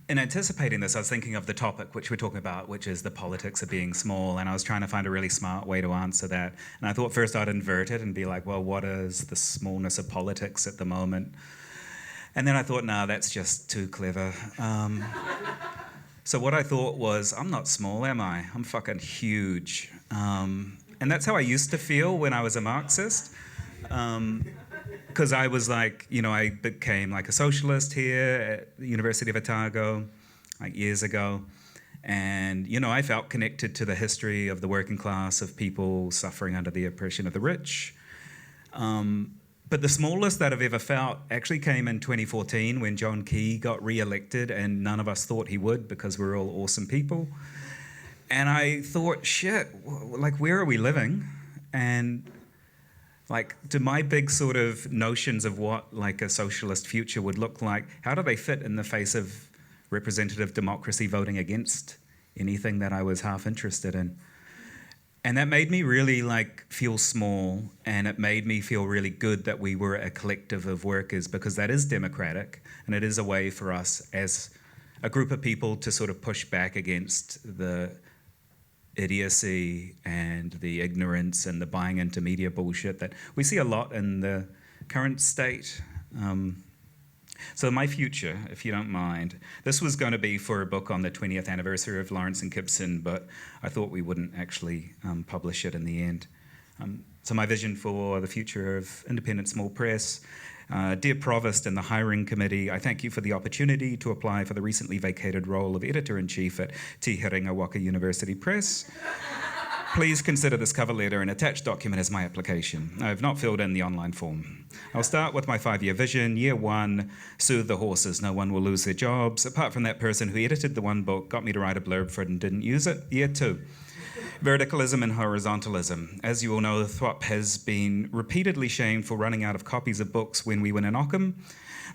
in anticipating this, I was thinking of the topic which we're talking about, which is the politics of being small, and I was trying to find a really smart way to answer that. And I thought first I'd invert it and be like, well, what is the smallness of politics at the moment? And then I thought, nah, that's just too clever. So what I thought was, I'm not small, am I? I'm fucking huge. And that's how I used to feel when I was a Marxist. Because I was like, I became like a socialist here at the University of Otago, like years ago. And, I felt connected to the history of the working class, of people suffering under the oppression of the rich. But the smallest that I've ever felt actually came in 2014 when John Key got re-elected, and none of us thought he would because we're all awesome people. And I thought, shit, where are we living? And do my big sort of notions of what a socialist future would look like, how do they fit in the face of representative democracy voting against anything that I was half interested in? And that made me really feel small, and it made me feel really good that we were a collective of workers, because that is democratic, and it is a way for us as a group of people to sort of push back against the idiocy and the ignorance and the buying into media bullshit that we see a lot in the current state. So my future, if you don't mind, this was going to be for a book on the 20th anniversary of Lawrence and Gibson, but I thought we wouldn't actually publish it in the end. So my vision for the future of independent small press. Dear Provost and the hiring committee, I thank you for the opportunity to apply for the recently vacated role of editor-in-chief at Te Herenga Waka University Press. Please consider this cover letter and attached document as my application. I have not filled in the online form. I'll start with my 5-year vision. Year 1, soothe the horses. No one will lose their jobs. Apart from that person who edited the one book, got me to write a blurb for it and didn't use it. Year 2, verticalism and horizontalism. As you all know, THWP has been repeatedly shamed for running out of copies of books when we win an Occam.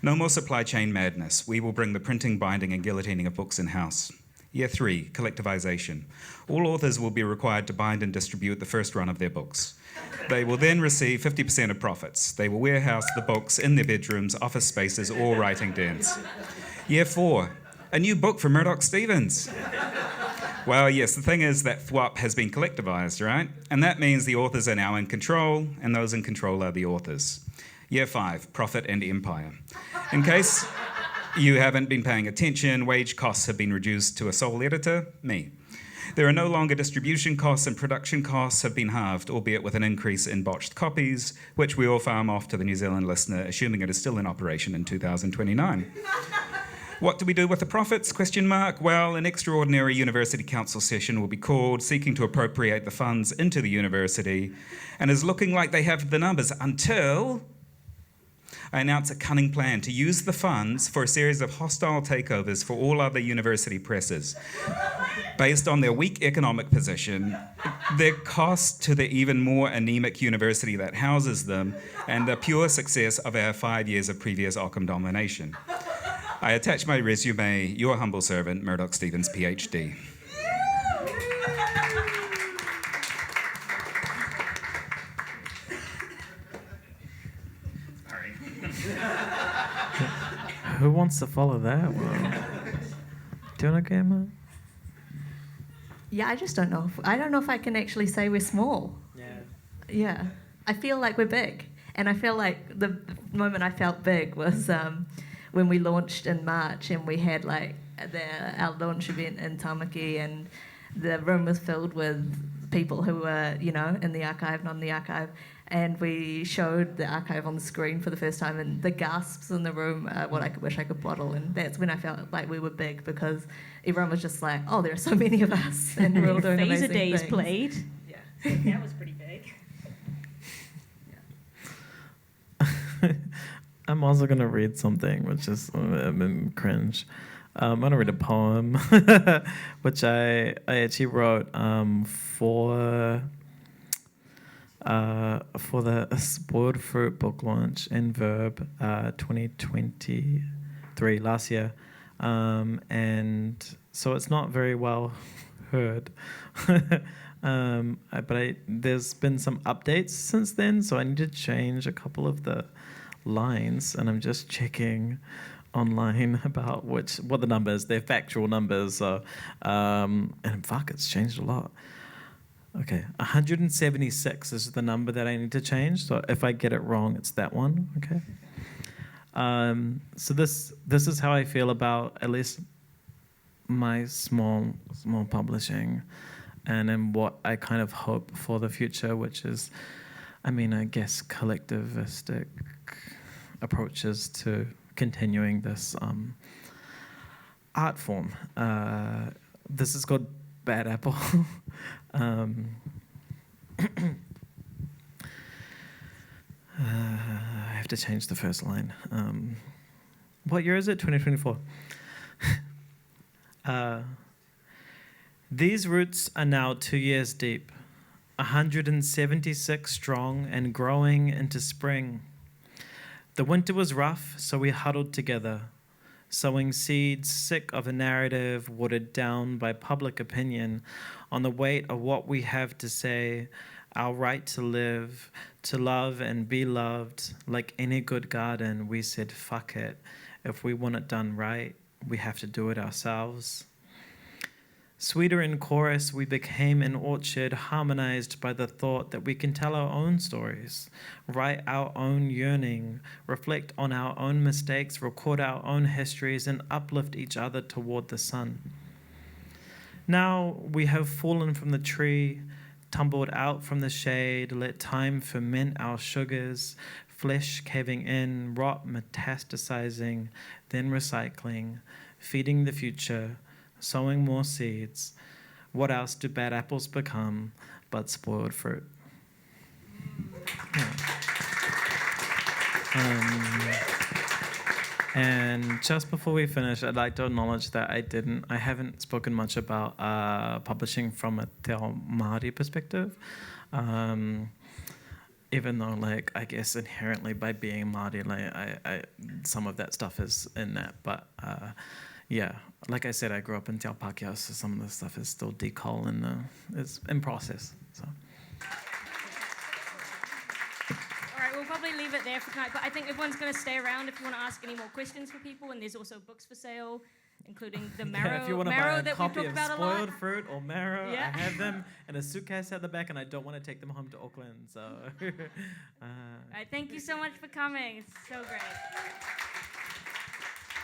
No more supply chain madness. We will bring the printing, binding, and guillotining of books in-house. Year 3, collectivization. All authors will be required to bind and distribute the first run of their books. They will then receive 50% of profits. They will warehouse the books in their bedrooms, office spaces, or writing dens. Year 4, a new book from Murdoch Stephens. Well, yes, the thing is that THWP has been collectivized, right? And that means the authors are now in control, and those in control are the authors. Year 5, profit and empire. In case you haven't been paying attention, wage costs have been reduced to a sole editor, me. There are no longer distribution costs, and production costs have been halved, albeit with an increase in botched copies, which we will farm off to the New Zealand listener, assuming it is still in operation in 2029. What do we do with the profits? ? Well, an extraordinary university council session will be called, seeking to appropriate the funds into the university, and is looking like they have the numbers until I announce a cunning plan to use the funds for a series of hostile takeovers for all other university presses. Based on their weak economic position, their cost to the even more anemic university that houses them, and the pure success of our 5 years of previous Occam domination. I attach my resume, your humble servant, Murdoch Stephens, PhD. Who wants to follow that one? Doing okay, Emma? Yeah, I just don't know. I don't know if I can actually say we're small. Yeah. I feel like we're big. And I feel like the moment I felt big was when we launched in March and we had like our launch event in Tamaki, and the room was filled with people who were, in the archive, not in the archive. And we showed the archive on the screen for the first time, and the gasps in the room are what I wish I could bottle. And that's when I felt like we were big, because everyone was just like, oh, there are so many of us, and we're all doing amazing Phaser Days things. played. Yeah. That was pretty big. I'm also going to read something, which is cringe. I'm going to read a poem, which I actually wrote for the Spoiled Fruit book launch in Verb 2023, last year. And so it's not very well heard. But there's been some updates since then, so I need to change a couple of the lines, and I'm just checking online about what the numbers. They're factual numbers, so and fuck, it's changed a lot. Okay, 176 is the number that I need to change. So if I get it wrong, it's that one. Okay. So this is how I feel about at least my small publishing, and then what I kind of hope for the future, which is, I guess, collectivistic approaches to continuing this art form. This is called Bad Apple. I have to change the first line. What year is it? 2024. These roots are now 2 years deep, 176 strong and growing into spring. The winter was rough, so we huddled together, sowing seeds sick of a narrative watered down by public opinion on the weight of what we have to say, our right to live, to love and be loved. Like any good garden, we said, fuck it. If we want it done right, we have to do it ourselves. Sweeter in chorus, we became an orchard harmonized by the thought that we can tell our own stories, write our own yearning, reflect on our own mistakes, record our own histories, and uplift each other toward the sun. Now we have fallen from the tree, tumbled out from the shade, let time ferment our sugars, flesh caving in, rot metastasizing, then recycling, feeding the future, sowing more seeds. What else do bad apples become but spoiled fruit? Yeah. And just before we finish, I'd like to acknowledge that I haven't spoken much about publishing from a Te Ao Māori perspective. Even though, like, I guess inherently by being Māori, like, I some of that stuff is in that. But yeah, like I said, I grew up in Te Ao Pākehā, so some of the stuff is still decull and it's in process. So. All right, we'll probably leave it there for tonight, but I think everyone's going to stay around if you want to ask any more questions for people, and there's also books for sale, including the marrow, If you want to buy marrow a that we copy talked of about a lot. spoiled fruit or marrow, Yeah. I have them in a suitcase at the back, and I don't want to take them home to Auckland. So, All right, thank you so much for coming. It's so great.